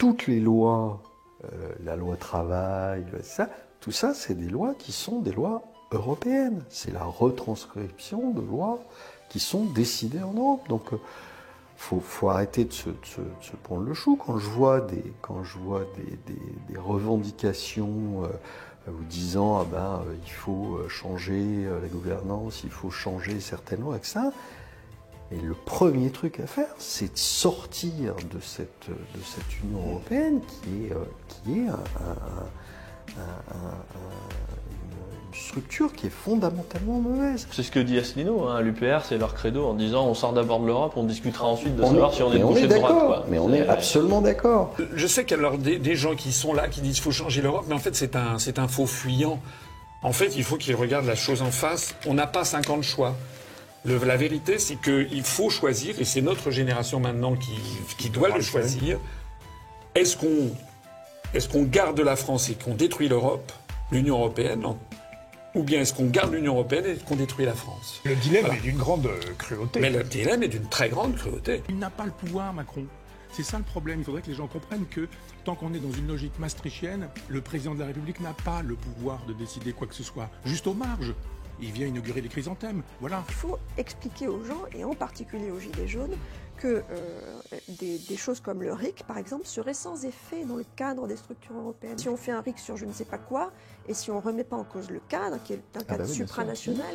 toutes les lois, la loi travail, tout ça, c'est des lois qui sont des lois européennes. C'est la retranscription de lois qui sont décidées en Europe. Donc, faut arrêter de se prendre le chou. Quand je vois des revendications vous disant il faut changer la gouvernance, il faut changer certaines lois, etc. Et le premier truc à faire, c'est de sortir de cette Union européenne qui est une structure qui est fondamentalement mauvaise. C'est ce que dit Asselineau, hein, l'UPR, c'est leur credo en disant on sort d'abord de l'Europe, on discutera ensuite de savoir si on est de gauche ou de droite. Quoi. Mais on est absolument d'accord. Je sais qu'il y a des gens qui sont là, qui disent qu'il faut changer l'Europe, mais en fait c'est un faux fuyant. En fait, il faut qu'ils regardent la chose en face. On n'a pas 50 choix. La vérité, c'est qu'il faut choisir, et c'est notre génération maintenant qui doit le choisir. Est-ce qu'on garde la France et qu'on détruit l'Europe, l'Union européenne, ou bien est-ce qu'on garde l'Union européenne et qu'on détruit la France? Le dilemme est d'une grande cruauté. Mais le dilemme est d'une très grande cruauté. Il n'a pas le pouvoir, Macron. C'est ça le problème. Il faudrait que les gens comprennent que tant qu'on est dans une logique maastrichtienne, le président de la République n'a pas le pouvoir de décider quoi que ce soit, juste aux marges. Il vient inaugurer les chrysanthèmes, voilà. Il faut expliquer aux gens, et en particulier aux Gilets jaunes, que des choses comme le RIC, par exemple, seraient sans effet dans le cadre des structures européennes. Si on fait un RIC sur je ne sais pas quoi, et si on ne remet pas en cause le cadre, qui est un cadre supranational,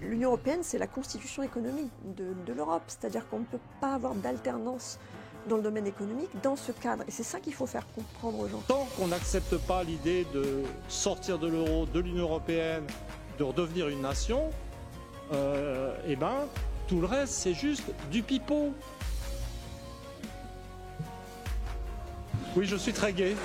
l'Union européenne, c'est la constitution économique de l'Europe, c'est-à-dire qu'on ne peut pas avoir d'alternance dans le domaine économique, dans ce cadre. Et c'est ça qu'il faut faire comprendre aux gens. Tant qu'on n'accepte pas l'idée de sortir de l'euro, de l'Union européenne, de redevenir une nation, tout le reste, c'est juste du pipeau. Oui, je suis très gai.